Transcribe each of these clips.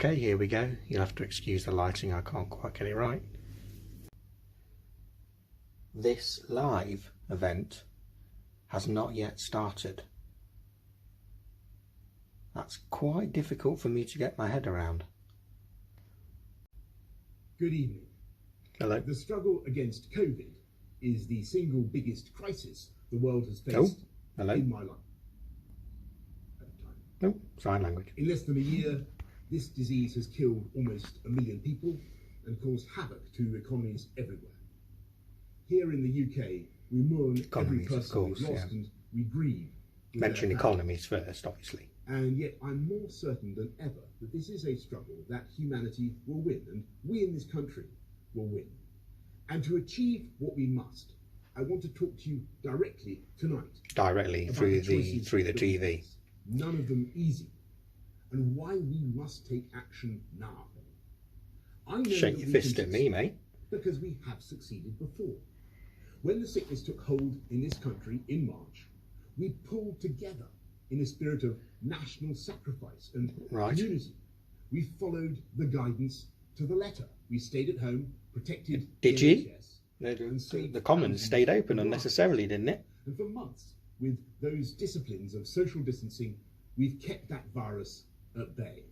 Okay, here we go. You'll have to excuse the lighting, I can't quite get it right. This live event has not yet started. That's quite difficult for me to get my head around. Good evening. Hello. The struggle against COVID is the single biggest crisis the world has faced in my life. Oh, sign language. In less than a year, this disease has killed almost 1 million people and caused havoc to economies everywhere. Here in the UK, we mourn every person we've lost and we grieve. Mention economies first, obviously. And yet I'm more certain than ever that this is a struggle that humanity will win, and we in this country will win. And to achieve what we must, I want to talk to you directly tonight. Directly through the TV. None of them easy, and why we must take action now. I know Shake your fist at me, mate. Because we have succeeded before. When the sickness took hold in this country in March, we pulled together in a spirit of national sacrifice and unity. We followed the guidance to the letter. We stayed at home, protected Did the you? NHS, the Commons stayed open unnecessarily, didn't it? And for months, with those disciplines of social distancing, we've kept that virus at bay.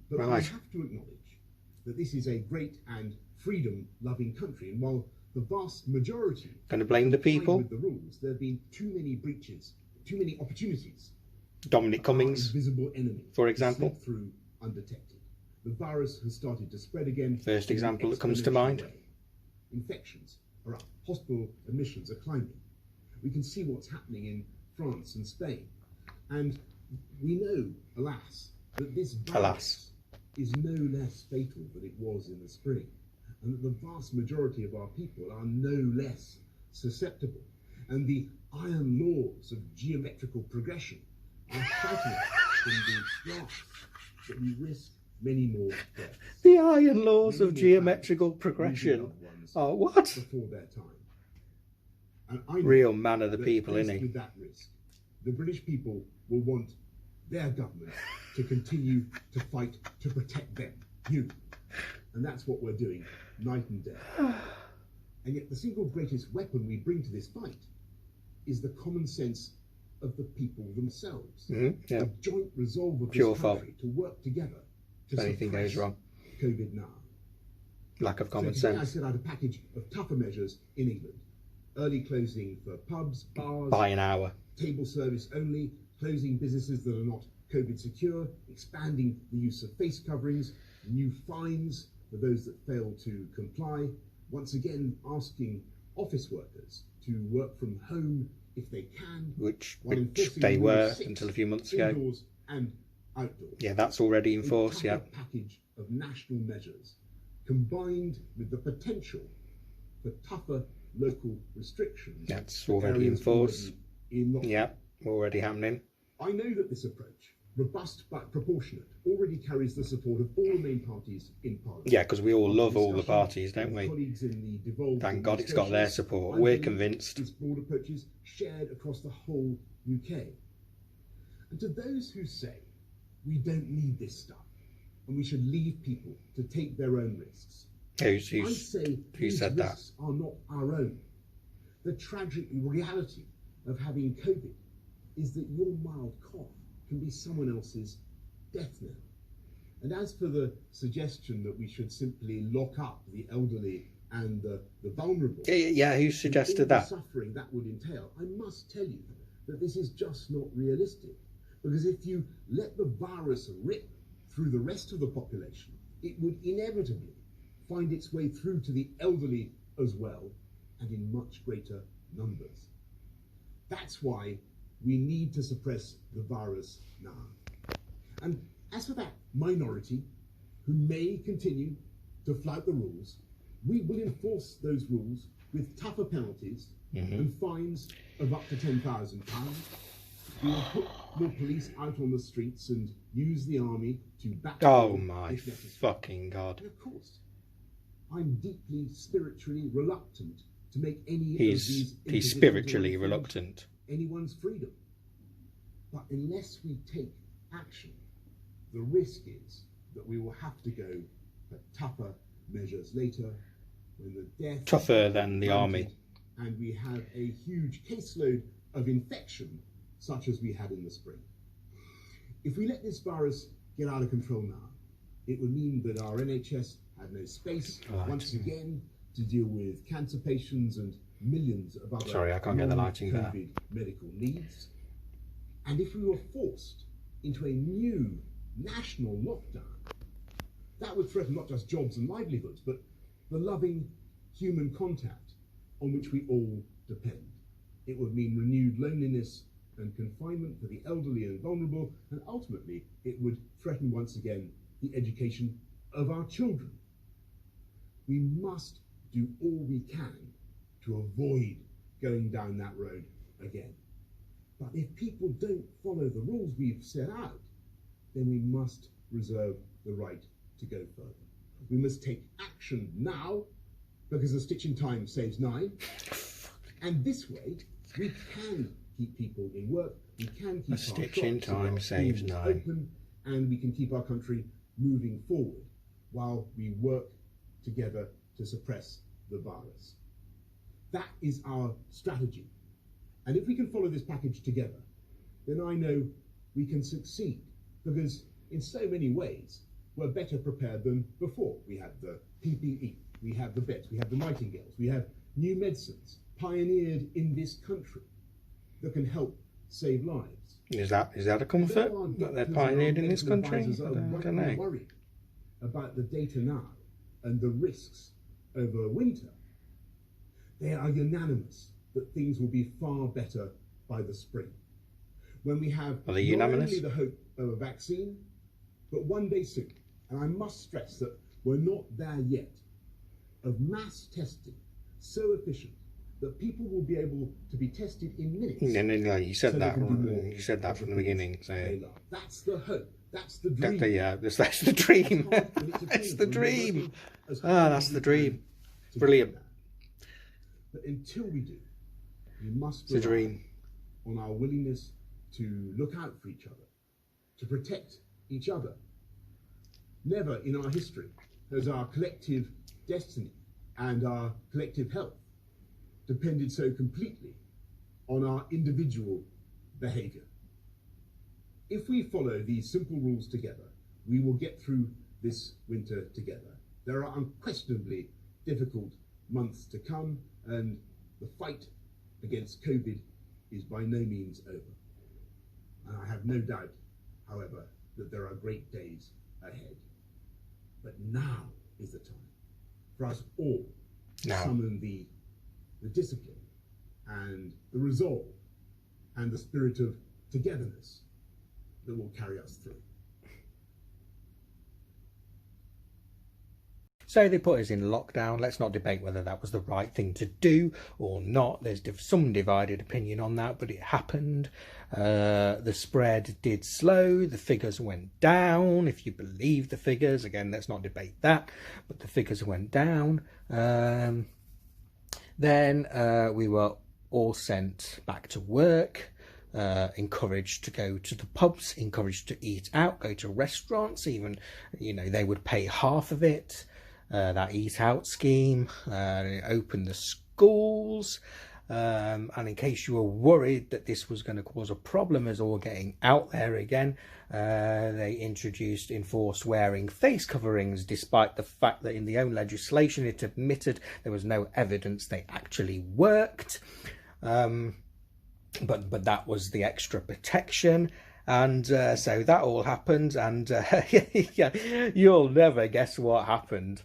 But we have to acknowledge that this is a great and freedom-loving country, and while the vast majority going to blame the people with the rules, there have been too many breaches, too many opportunities. Dominic Cummings, invisible enemy, for example, through undetected. The virus has started to spread again. First example that comes to mind. Infections are up. Hospital admissions are climbing. We can see what's happening in France and Spain. And we know, alas, that this virus is no less fatal than it was in the spring, and that the vast majority of our people are no less susceptible. And the iron laws of geometrical progression are fighting from the grasp that we risk many more deaths. The iron laws of geometrical progression. Oh, what? Before their time. And I know real man of the people, isn't he? With that risk, the British people will want their government to continue to fight to protect them, you. And that's what we're doing night and day. And yet the single greatest weapon we bring to this fight is the common sense of the people themselves. The joint resolve of this country to work together to if anything goes wrong. COVID now. Lack of common sense. I set out a package of tougher measures in England. Early closing for pubs, bars, by an hour, table service only, closing businesses that are not COVID secure, expanding the use of face coverings, new fines for those that fail to comply, once again asking office workers to work from home if they can, which they were until a few months ago. Indoors and outdoors. Yeah, that's already in force. Yeah, package of national measures combined with the potential for tougher local restrictions. That's already in force. Yeah, already happening. I know that this approach, robust but proportionate, already carries the support of all the main parties in Parliament. Yeah, because we all love all the parties, don't we? Thank God it's got their support. We're convinced. This broad approach is shared across the whole UK. And to those who say we don't need this stuff and we should leave people to take their own risks, who said that? Risks are not our own. The tragic reality of having COVID is that your mild cough can be someone else's death knell. And as for the suggestion that we should simply lock up the elderly and the vulnerable, who suggested that? The suffering that would entail, I must tell you that this is just not realistic. Because if you let the virus rip through the rest of the population, it would inevitably find its way through to the elderly as well, and in much greater numbers. That's why we need to suppress the virus now. And as for that minority who may continue to flout the rules, we will enforce those rules with tougher penalties and fines of up to £10,000. We will put more police out on the streets and use the army to back them. Oh my fucking God. And of course, I'm deeply spiritually reluctant to make any He's spiritually reluctant. Anyone's freedom. But unless we take action, the risk is that we will have to go for tougher measures later when the death Tougher than the army. and we have a huge caseload of infection such as we had in the spring. If we let this virus get out of control now, it would mean that our NHS had no space once again to deal with cancer patients and millions of other Sorry, I can't get the lighting there. COVID medical needs. And if we were forced into a new national lockdown, that would threaten not just jobs and livelihoods, but the loving human contact on which we all depend. It would mean renewed loneliness and confinement for the elderly and vulnerable, and ultimately it would threaten once again the education of our children. We must do all we can to avoid going down that road again. But if people don't follow the rules we've set out, then we must reserve the right to go further. We must take action now, because a stitch in time saves 9. And this way, we can keep people in work, we can keep A stitch in time our saves schools 9. open, and we can keep our country moving forward while we work together to suppress the virus. That is our strategy. And if we can follow this package together, then I know we can succeed, because in so many ways, we're better prepared than before. We have the PPE, we have the beds, we have the nightingales, we have new medicines pioneered in this country that can help save lives. Is that a comfort that they're pioneered in this country? I don't know. Worried about the data now and the risks over winter. They are unanimous that things will be far better by the spring, when we have Are they not unanimous? only the hope of a vaccine, but one day soon, and I must stress that we're not there yet, of mass testing so efficient that people will be able to be tested in minutes. No, you said so that. they can do more You said that of from the things beginning. So they love. That's the hope. That's the dream. that's the dream. That's the dream. That's the dream. Brilliant. But until we do, we must It's a rely dream. on our willingness to look out for each other, to protect each other. Never in our history has our collective destiny and our collective health depended so completely on our individual behaviour. If we follow these simple rules together, we will get through this winter together. There are unquestionably difficult months to come, and the fight against COVID is by no means over. And I have no doubt, however, that there are great days ahead. But now is the time for us all to summon the discipline and the resolve and the spirit of togetherness that will carry us through. So they put us in lockdown. Let's not debate whether that was the right thing to do or not. There's some divided opinion on that, but it happened. The spread did slow. The figures went down, if you believe the figures. Again, let's not debate that, but the figures went down. Then we were all sent back to work. Encouraged to go to the pubs, encouraged to eat out, go to restaurants. Even, they would pay half of it. That eat out scheme, opened the schools, and in case you were worried that this was going to cause a problem as all getting out there again, they enforced wearing face coverings, despite the fact that in the own legislation it admitted there was no evidence they actually worked. But that was the extra protection. And so that all happened, and you'll never guess what happened.